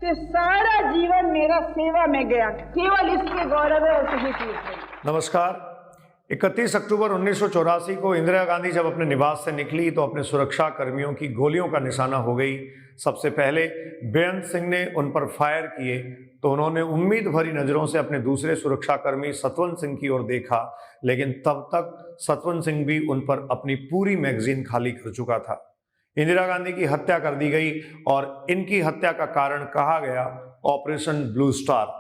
कि सारा जीवन मेरा सेवा में गया, केवल इसके गौरव है और किसी चीज से। नमस्कार। 31 अक्टूबर 1984 को इंदिरा गांधी जब अपने निवास से निकली तो अपने सुरक्षा कर्मियों की गोलियों का निशाना हो गई। सबसे पहले बेअंत सिंह ने उन पर फायर किए तो उन्होंने उम्मीद भरी नजरों से अपने दूसरे सुरक्षाकर्मी सतवंत सिंह की ओर देखा, लेकिन तब तक सतवंत सिंह भी उन पर अपनी पूरी मैगजीन खाली कर चुका था। इंदिरा गांधी की हत्या कर दी गई और इनकी हत्या का कारण कहा गया ऑपरेशन ब्लू स्टार।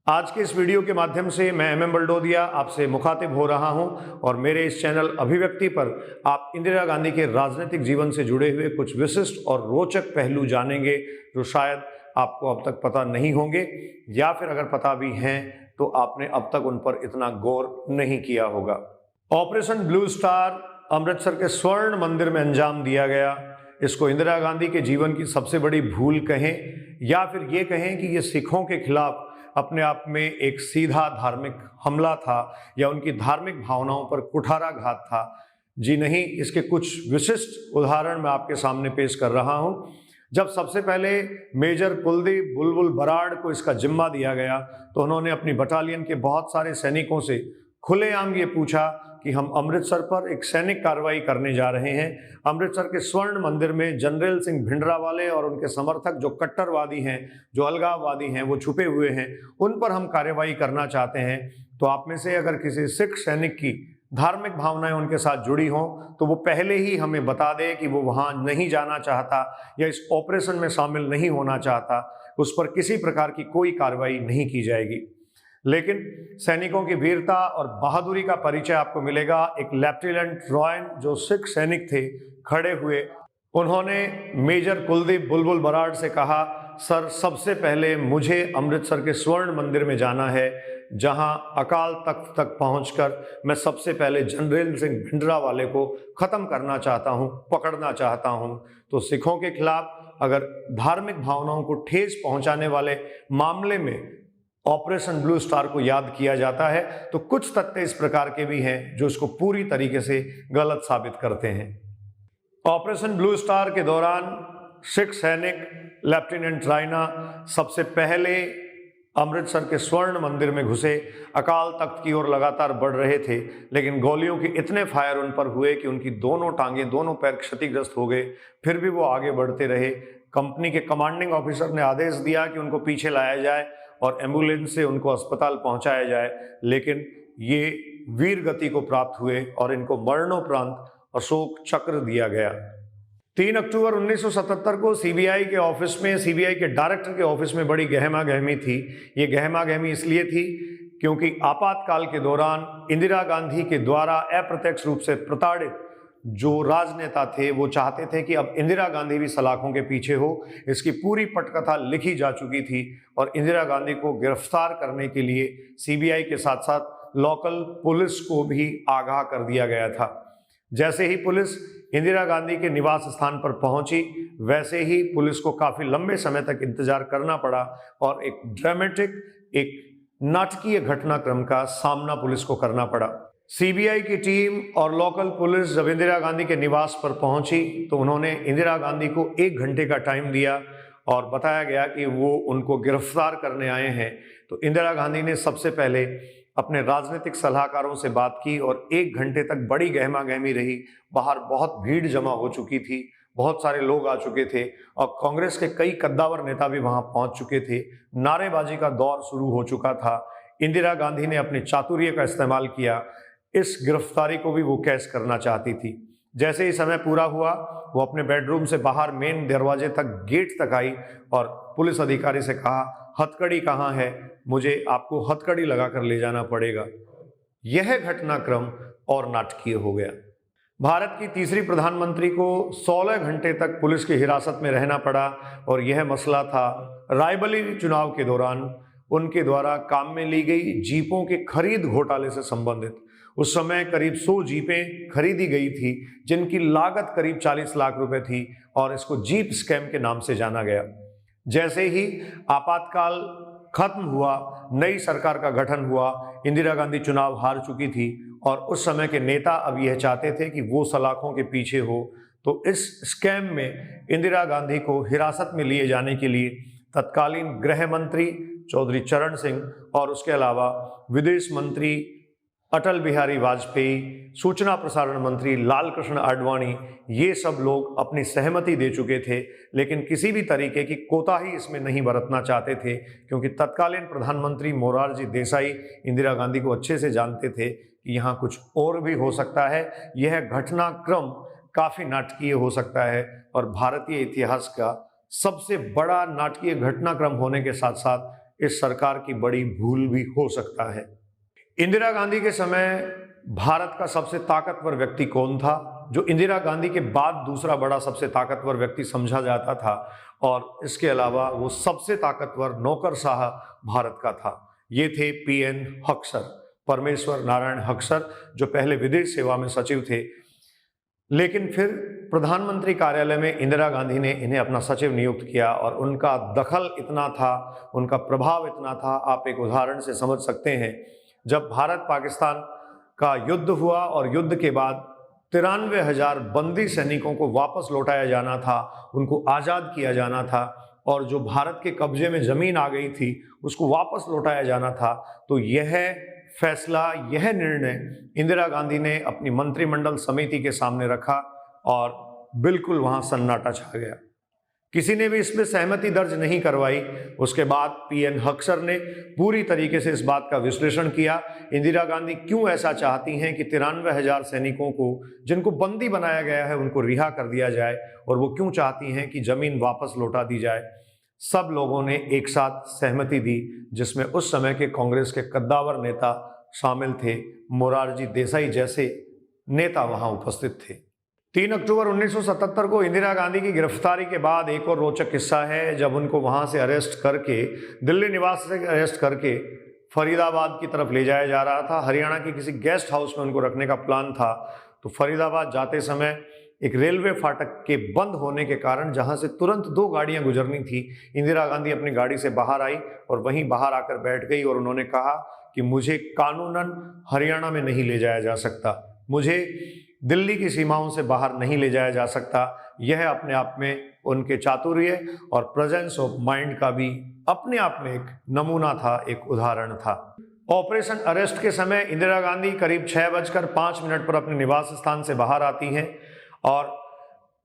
आज के इस वीडियो के माध्यम से मैं MM बलडोदिया आपसे मुखातिब हो रहा हूं और मेरे इस चैनल अभिव्यक्ति पर आप इंदिरा गांधी के राजनीतिक जीवन से जुड़े हुए कुछ विशिष्ट और रोचक पहलू जानेंगे जो शायद आपको अब तक पता नहीं होंगे, या फिर अगर पता भी हैं तो आपने अब तक उन पर इतना गौर नहीं किया होगा। ऑपरेशन ब्लू स्टार अमृतसर के स्वर्ण मंदिर में अंजाम दिया गया। इसको इंदिरा गांधी के जीवन की सबसे बड़ी भूल कहें या फिर ये कहें कि ये सिखों के खिलाफ अपने आप में एक सीधा धार्मिक हमला था या उनकी धार्मिक भावनाओं पर कुठाराघात था। जी नहीं, इसके कुछ विशिष्ट उदाहरण मैं आपके सामने पेश कर रहा हूं। जब सबसे पहले मेजर कुलदीप बुलबुल बराड़ को इसका जिम्मा दिया गया तो उन्होंने अपनी बटालियन के बहुत सारे सैनिकों से खुलेआम ये पूछा कि हम अमृतसर पर एक सैनिक कार्रवाई करने जा रहे हैं। अमृतसर के स्वर्ण मंदिर में जनरल सिंह भिंडरावाले और उनके समर्थक जो कट्टरवादी हैं, जो अलगाववादी हैं, वो छुपे हुए हैं, उन पर हम कार्रवाई करना चाहते हैं। तो आप में से अगर किसी सिख सैनिक की धार्मिक भावनाएं उनके साथ जुड़ी हों तो वो पहले ही हमें बता दे कि वो वहाँ नहीं जाना चाहता या इस ऑपरेशन में शामिल नहीं होना चाहता। उस पर किसी प्रकार की कोई कार्रवाई नहीं की जाएगी। लेकिन सैनिकों की वीरता और बहादुरी का परिचय आपको मिलेगा। एक लेफ्टिनेंट रॉयन जो सिख सैनिक थे खड़े हुए, उन्होंने मेजर कुलदीप बुलबुल बराड़ से कहा, सर सबसे पहले मुझे अमृतसर के स्वर्ण मंदिर में जाना है जहां अकाल तख्त तक पहुंचकर मैं सबसे पहले जनरल सिंह भिंडरावाले को खत्म करना चाहता हूं, पकड़ना चाहता हूं। तो सिखों के खिलाफ अगर धार्मिक भावनाओं को ठेस पहुंचाने वाले मामले में ऑपरेशन ब्लू स्टार को याद किया जाता है तो कुछ तथ्य इस प्रकार के भी हैं जो इसको पूरी तरीके से गलत साबित करते हैं। ऑपरेशन ब्लू स्टार के दौरान सिख सैनिक लेफ्टिनेंट रायना सबसे पहले अमृतसर के स्वर्ण मंदिर में घुसे, अकाल तख्त की ओर लगातार बढ़ रहे थे, लेकिन गोलियों के इतने फायर उन पर हुए कि उनकी दोनों टांगें, दोनों पैर क्षतिग्रस्त हो गए। फिर भी वो आगे बढ़ते रहे। कंपनी के कमांडिंग ऑफिसर ने आदेश दिया कि उनको पीछे लाया जाए और एम्बुलेंस से उनको अस्पताल पहुंचाया जाए, लेकिन ये वीर गति को प्राप्त हुए और इनको मरणोपरांत अशोक चक्र दिया गया। 3 अक्टूबर 1977 को सीबीआई के ऑफिस में, सीबीआई के डायरेक्टर के ऑफिस में बड़ी गहमा गहमी थी। ये गहमा गहमी इसलिए थी क्योंकि आपातकाल के दौरान इंदिरा गांधी के द्वारा अप्रत्यक्ष रूप से प्रताड़ित जो राजनेता थे वो चाहते थे कि अब इंदिरा गांधी भी सलाखों के पीछे हो। इसकी पूरी पटकथा लिखी जा चुकी थी और इंदिरा गांधी को गिरफ्तार करने के लिए सीबीआई के साथ साथ लोकल पुलिस को भी आगाह कर दिया गया था। जैसे ही पुलिस इंदिरा गांधी के निवास स्थान पर पहुंची, वैसे ही पुलिस को काफी लंबे समय तक इंतजार करना पड़ा और एक ड्रामेटिक, एक नाटकीय घटनाक्रम का सामना पुलिस को करना पड़ा। सीबीआई की टीम और लोकल पुलिस जब इंदिरा गांधी के निवास पर पहुंची तो उन्होंने इंदिरा गांधी को 1 घंटे का टाइम दिया और बताया गया कि वो उनको गिरफ्तार करने आए हैं। तो इंदिरा गांधी ने सबसे पहले अपने राजनीतिक सलाहकारों से बात की और 1 घंटे तक बड़ी गहमा गहमी रही। बाहर बहुत भीड़ जमा हो चुकी थी, बहुत सारे लोग आ चुके थे और कांग्रेस के कई कद्दावर नेता भी वहां पहुंच चुके थे। नारेबाजी का दौर शुरू हो चुका था। इंदिरा गांधी ने अपने चातुर्य का इस्तेमाल किया। इस गिरफ्तारी को भी वो कैश करना चाहती थी। जैसे ही समय पूरा हुआ, वो अपने बेडरूम से बाहर मेन दरवाजे तक, गेट तक आई और पुलिस अधिकारी से कहा, हथकड़ी कहाँ है, मुझे आपको हथकड़ी लगाकर ले जाना पड़ेगा। यह घटनाक्रम और नाटकीय हो गया। भारत की तीसरी प्रधानमंत्री को 16 घंटे तक पुलिस की हिरासत में रहना पड़ा और यह मसला था रायबरेली चुनाव के दौरान उनके द्वारा काम में ली गई जीपों के खरीद घोटाले से संबंधित। उस समय करीब 100 जीपें खरीदी गई थी जिनकी लागत करीब 40 लाख रुपए थी और इसको जीप स्कैम के नाम से जाना गया। जैसे ही आपातकाल खत्म हुआ, नई सरकार का गठन हुआ, इंदिरा गांधी चुनाव हार चुकी थी और उस समय के नेता अब यह चाहते थे कि वो सलाखों के पीछे हो। तो इस स्कैम में इंदिरा गांधी को हिरासत में लिए जाने के लिए तत्कालीन गृह मंत्री चौधरी चरण सिंह और उसके अलावा विदेश मंत्री अटल बिहारी वाजपेयी, सूचना प्रसारण मंत्री लालकृष्ण आडवाणी, ये सब लोग अपनी सहमति दे चुके थे, लेकिन किसी भी तरीके की कोताही इसमें नहीं बरतना चाहते थे, क्योंकि तत्कालीन प्रधानमंत्री मोरारजी देसाई इंदिरा गांधी को अच्छे से जानते थे कि यहाँ कुछ और भी हो सकता है, यह घटनाक्रम काफ़ी नाटकीय हो सकता है और भारतीय इतिहास का सबसे बड़ा नाटकीय घटनाक्रम होने के साथ साथ इस सरकार की बड़ी भूल भी हो सकता है। इंदिरा गांधी के समय भारत का सबसे ताकतवर व्यक्ति कौन था, जो इंदिरा गांधी के बाद दूसरा बड़ा सबसे ताकतवर व्यक्ति समझा जाता था, और इसके अलावा वो सबसे ताकतवर नौकरशाह भारत का था। ये थे पीएन हक्सर, परमेश्वर नारायण हक्सर, जो पहले विदेश सेवा में सचिव थे, लेकिन फिर प्रधानमंत्री कार्यालय में इंदिरा गांधी ने इन्हें अपना सचिव नियुक्त किया और उनका दखल इतना था, उनका प्रभाव इतना था, आप एक उदाहरण से समझ सकते हैं। जब भारत पाकिस्तान का युद्ध हुआ और युद्ध के बाद 93,000 बंदी सैनिकों को वापस लौटाया जाना था, उनको आज़ाद किया जाना था, और जो भारत के कब्जे में ज़मीन आ गई थी उसको वापस लौटाया जाना था, तो यह फैसला, यह निर्णय इंदिरा गांधी ने अपनी मंत्रिमंडल समिति के सामने रखा और बिल्कुल वहाँ सन्नाटा छा गया। किसी ने भी इसमें सहमति दर्ज नहीं करवाई। उसके बाद पीएन हक्सर ने पूरी तरीके से इस बात का विश्लेषण किया, इंदिरा गांधी क्यों ऐसा चाहती हैं कि 93,000 सैनिकों को जिनको बंदी बनाया गया है उनको रिहा कर दिया जाए, और वो क्यों चाहती हैं कि ज़मीन वापस लौटा दी जाए। सब लोगों ने एक साथ सहमति दी, जिसमें उस समय के कांग्रेस के कद्दावर नेता शामिल थे, मोरारजी देसाई जैसे नेता वहां उपस्थित थे। 3 अक्टूबर 1977 को इंदिरा गांधी की गिरफ्तारी के बाद एक और रोचक किस्सा है, जब उनको वहां से अरेस्ट करके, दिल्ली निवास से अरेस्ट करके फरीदाबाद की तरफ ले जाया जा रहा था। हरियाणा के किसी गेस्ट हाउस में उनको रखने का प्लान था। तो फरीदाबाद जाते समय एक रेलवे फाटक के बंद होने के कारण, जहां से तुरंत 2 गाड़ियां गुजरनी थी, इंदिरा गांधी अपनी गाड़ी से बाहर आई और वहीं बाहर आकर बैठ गई और उन्होंने कहा कि मुझे कानूनन हरियाणा में नहीं ले जाया जा सकता, मुझे दिल्ली की सीमाओं से बाहर नहीं ले जाया जा सकता। यह अपने आप में उनके चातुर्य और प्रेजेंस ऑफ माइंड का भी अपने आप में एक नमूना था, एक उदाहरण था। ऑपरेशन अरेस्ट के समय इंदिरा गांधी करीब 6:05 पर अपने निवास स्थान से बाहर आती हैं और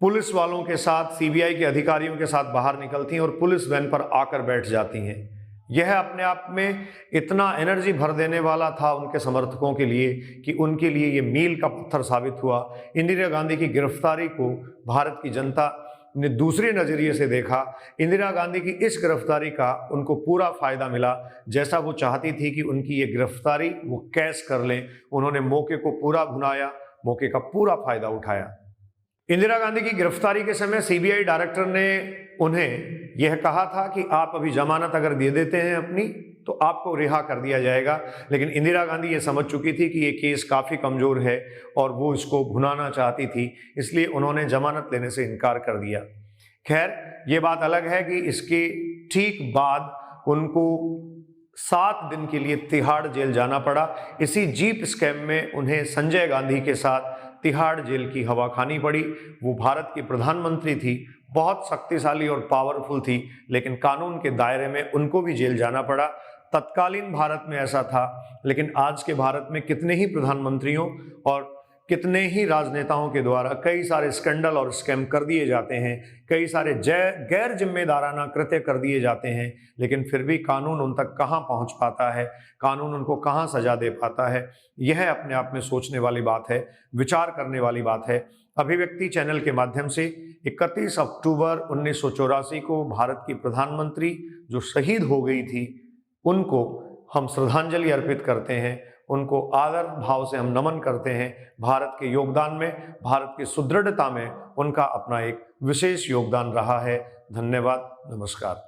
पुलिस वालों के साथ, सीबीआई के अधिकारियों के साथ बाहर निकलती हैं और पुलिस वैन पर आकर बैठ जाती हैं। यह अपने आप में इतना एनर्जी भर देने वाला था उनके समर्थकों के लिए कि उनके लिए ये मील का पत्थर साबित हुआ। इंदिरा गांधी की गिरफ्तारी को भारत की जनता ने दूसरे नज़रिए से देखा। इंदिरा गांधी की इस गिरफ्तारी का उनको पूरा फायदा मिला, जैसा वो चाहती थी कि उनकी ये गिरफ्तारी वो कैश कर लें। उन्होंने मौके को पूरा भुनाया, मौके का पूरा फायदा उठाया। इंदिरा गांधी की गिरफ्तारी के समय सीबीआई डायरेक्टर ने उन्हें यह कहा था कि आप अभी जमानत अगर दे देते हैं अपनी, तो आपको रिहा कर दिया जाएगा। लेकिन इंदिरा गांधी ये समझ चुकी थी कि ये केस काफ़ी कमज़ोर है और वो इसको भुनाना चाहती थी, इसलिए उन्होंने जमानत लेने से इनकार कर दिया। खैर, ये बात अलग है कि इसके ठीक बाद उनको 7 दिन के लिए तिहाड़ जेल जाना पड़ा। इसी जीप स्कैम में उन्हें संजय गांधी के साथ तिहाड़ जेल की हवा खानी पड़ी। वो भारत की प्रधानमंत्री थी, बहुत शक्तिशाली और पावरफुल थी, लेकिन कानून के दायरे में उनको भी जेल जाना पड़ा। तत्कालीन भारत में ऐसा था, लेकिन आज के भारत में कितने ही प्रधानमंत्रियों और कितने ही राजनेताओं के द्वारा कई सारे स्कैंडल और स्कैम कर दिए जाते हैं, कई सारे गैर जिम्मेदाराना कृत्य कर दिए जाते हैं, लेकिन फिर भी कानून उन तक कहाँ पहुँच पाता है, कानून उनको कहाँ सजा दे पाता है। यह अपने आप में सोचने वाली बात है, विचार करने वाली बात है। अभिव्यक्ति चैनल के माध्यम से 31 अक्टूबर 1984 को भारत की प्रधानमंत्री जो शहीद हो गई थी, उनको हम श्रद्धांजलि अर्पित करते हैं, उनको आदर भाव से हम नमन करते हैं। भारत के योगदान में, भारत की सुदृढ़ता में उनका अपना एक विशेष योगदान रहा है। धन्यवाद, नमस्कार।